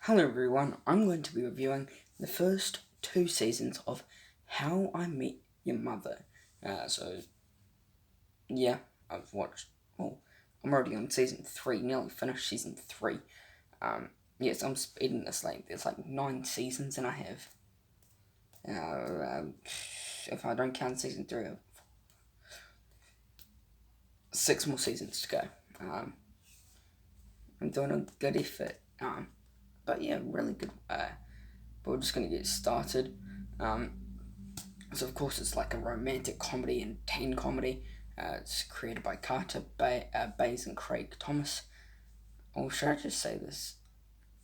Hello everyone, I'm going to be reviewing the first two seasons of How I Met Your Mother. So, yeah, I've watched, well, I'm already on season 3, nearly finished season 3. Yes, I'm speeding this, there's 9 seasons and I have, if I don't count season 3, I have 6 more seasons to go. I'm doing a good effort, but yeah, really good, but we're just going to get started. So of course it's like a romantic comedy and teen comedy. It's created by Carter Bays and Craig Thomas. Or should I just say this?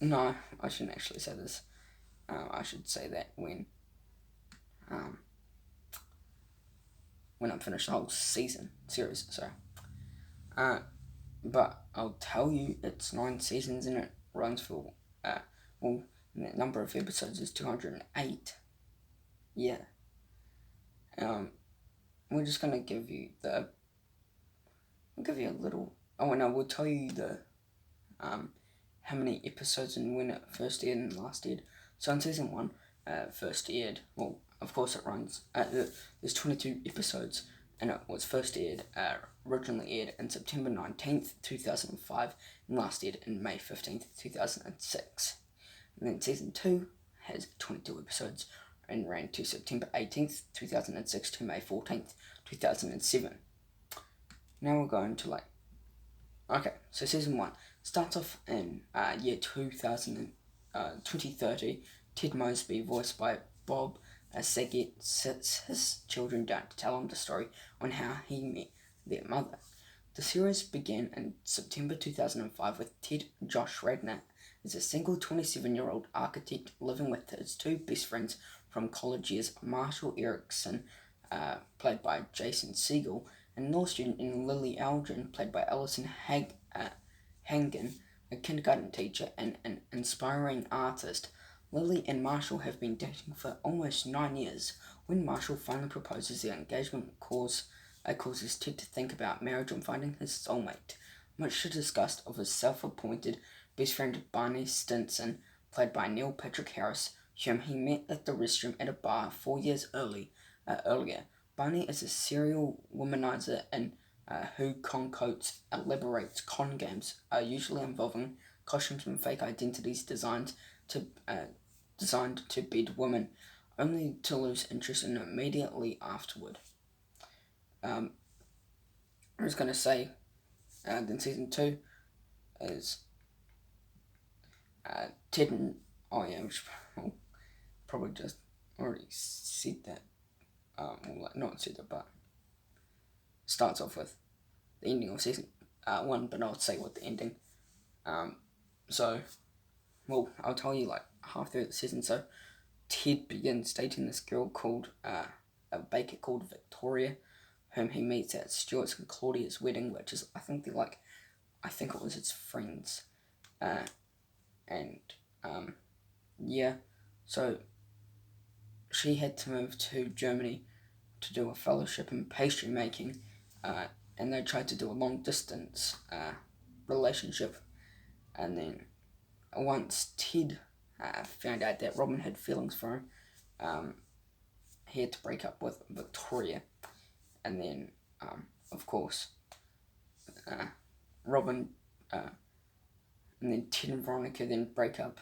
No, I shouldn't actually say this. I should say that um, when I'm finished the whole series. Sorry. But I'll tell you, it's 9 seasons and it runs for and the number of episodes is 208. Yeah. We're just gonna give you I'll give you a little. Oh no, we'll tell you the how many episodes and when it first aired and last aired. So in season 1, first aired. Well, of course it runs. There's 22 episodes, and it was first aired. Originally aired in September 19th, 2005, and last aired in May 15th, 2006. And then season 2 has 22 episodes and ran to September 18th, 2006 to May 14th, 2007. Now we're going to so season 1 starts off in year 2030. Ted Mosby, voiced by Bob Saget, sits his children down to tell him the story on how he met their mother. The series began in September 2005 with Ted Josh Radner as a single 27-year-old architect living with his two best friends from college years, Marshall Erickson, played by Jason Segel, and law student in Lily Algren, played by Alison Hangen, a kindergarten teacher and an inspiring artist. Lily and Marshall have been dating for almost 9 years. When Marshall finally proposes, their engagement causes Ted to think about marriage and finding his soulmate. Much to disgust of his self-appointed best friend Barney Stinson, played by Neil Patrick Harris, whom he met at the restroom at a bar 4 years earlier. Barney is a serial womanizer and who concoits elaborate con games, usually involving costumes and fake identities designed to bed women, only to lose interest in immediately afterward. I was going to say, then season 2 is Ted and probably just already said that. Not said it, but starts off with the ending of season 1, but I'll say what the ending. I'll tell you half through the season. So Ted begins dating this girl called a baker called Victoria, whom he meets at Stuart's and Claudia's wedding, which is I think it was his friends, so she had to move to Germany to do a fellowship in pastry making, and they tried to do a long distance relationship, and then once Ted found out that Robin had feelings for him, he had to break up with Victoria, and then of course Robin and then Ted and Veronica then break up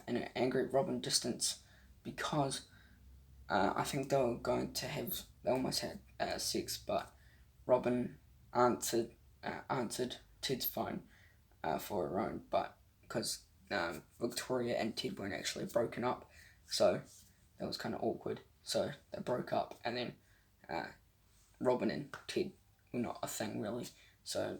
in an angry Robin distance because I think they almost had sex, but Robin answered Ted's phone for her own, but because Victoria and Ted weren't actually broken up, so that was kind of awkward. So they broke up, and then Robin and Ted were not a thing really. So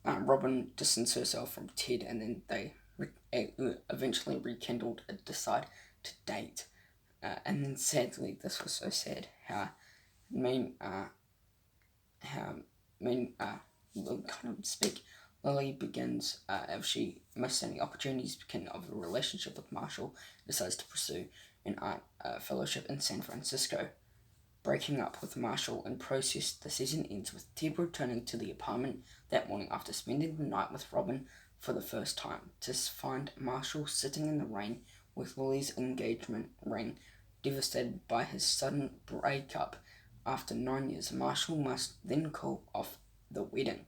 Robin distanced herself from Ted, and then they eventually rekindled and decide to date. And then sadly, this was so sad. Lily begins, if she missed any opportunities of a relationship with Marshall, decides to pursue an art fellowship in San Francisco. breaking up with Marshall. In process, the season ends with Ted returning to the apartment that morning after spending the night with Robin for the first time, to find Marshall sitting in the rain with Lily's engagement ring. Devastated by his sudden breakup after 9 years, Marshall must then call off the wedding.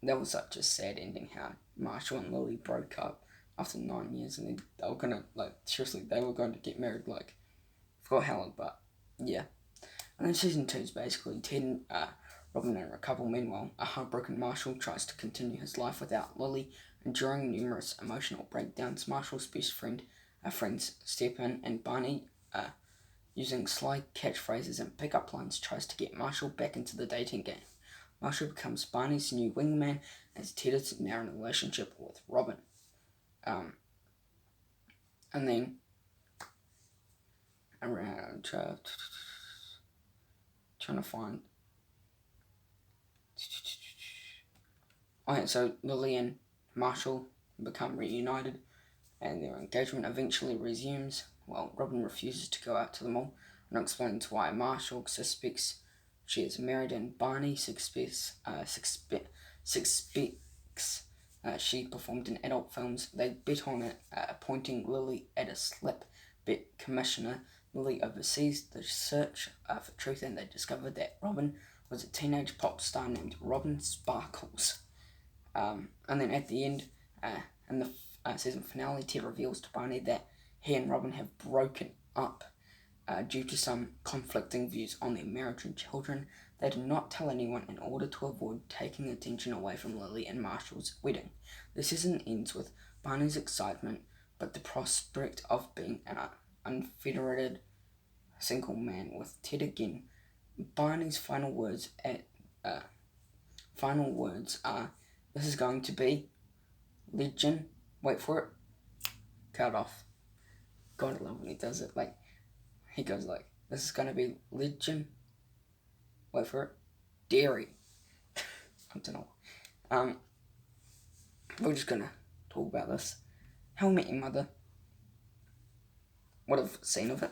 That was such a sad ending, how Marshall and Lily broke up after 9 years, and they were gonna, seriously, they were going to get married, forgot how long, but yeah. And then season 2 is basically Ted and Robin are a couple. Meanwhile, a heartbroken Marshall tries to continue his life without Lily, enduring numerous emotional breakdowns. Marshall's best friends Stephen and Barney, using sly catchphrases and pickup lines, tries to get Marshall back into the dating game. Marshall becomes Barney's new wingman, as Ted is now in a relationship with Robin. And then around trying to find. Okay, so Lily and Marshall become reunited, and their engagement eventually resumes. Well, Robin refuses to go out to the mall and explains why. Marshall suspects she is married, and Barney suspects she performed in adult films. They bet on it, appointing Lily at a slap bet commissioner. Lily oversees the search for truth, and they discovered that Robin was a teenage pop star named Robin Sparkles. And then at the end, in the season finale, Ted reveals to Barney that he and Robin have broken up due to some conflicting views on their marriage and children. They did not tell anyone in order to avoid taking attention away from Lily and Marshall's wedding. The season ends with Barney's excitement, but the prospect of being an unfederated single man with Ted again. Barney's final words are, "This is going to be legend." Wait for it. Cut off. God, I love when he does it. He goes "This is going to be legend." Wait for it. Dairy. I don't know. We're just gonna talk about this. How I Met Your Mother. What I've seen of it.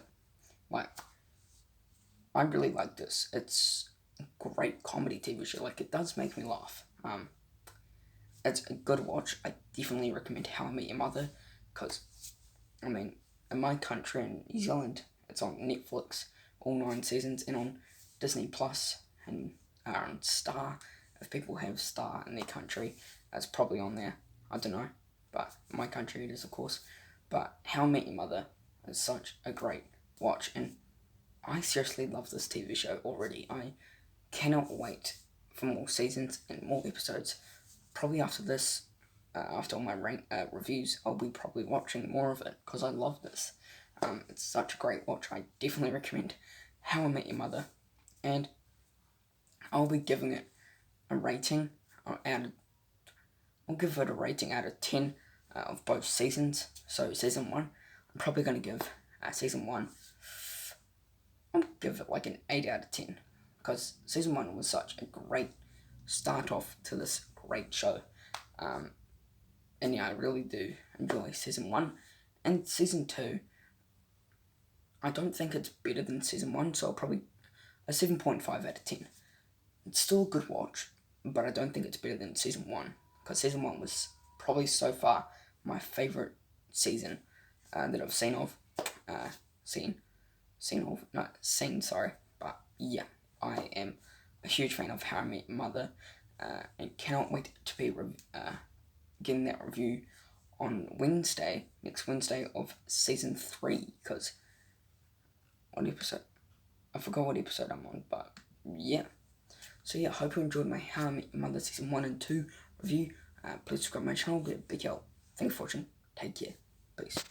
I really like this. It's a great comedy TV show. It does make me laugh. It's a good watch. I definitely recommend How I Met Your Mother, because, in my country, in New Zealand, it's on Netflix, all 9 seasons, and on Disney Plus, and on Star. If people have Star in their country, it's probably on there. I don't know, but in my country it is, of course. But How I Met Your Mother is such a great watch, and I seriously love this TV show already. I cannot wait for more seasons and more episodes. Probably after this, after all my reviews, I'll be probably watching more of it, because I love this. It's such a great watch. I definitely recommend How I Met Your Mother, and I'll be giving it a rating I'll give it a rating out of 10 of both seasons. So season 1, I'm probably going to give season 1, I'll give it an 8 out of 10, because season 1 was such a great start off to this great show. And yeah, I really do enjoy season 1. And season 2, I don't think it's better than season 1, so I'll probably a 7.5 out of 10. It's still a good watch, but I don't think it's better than season 1, because season 1 was probably so far my favourite season that I've seen. But yeah, I am a huge fan of How I Met Your Mother, and cannot wait to be getting that review on next Wednesday of season 3, because I forgot what episode I'm on, but yeah. So yeah, I hope you enjoyed my How I Met Your Mother season 1 and 2 review. Please subscribe to my channel, be a big help. Thanks for watching, take care, peace.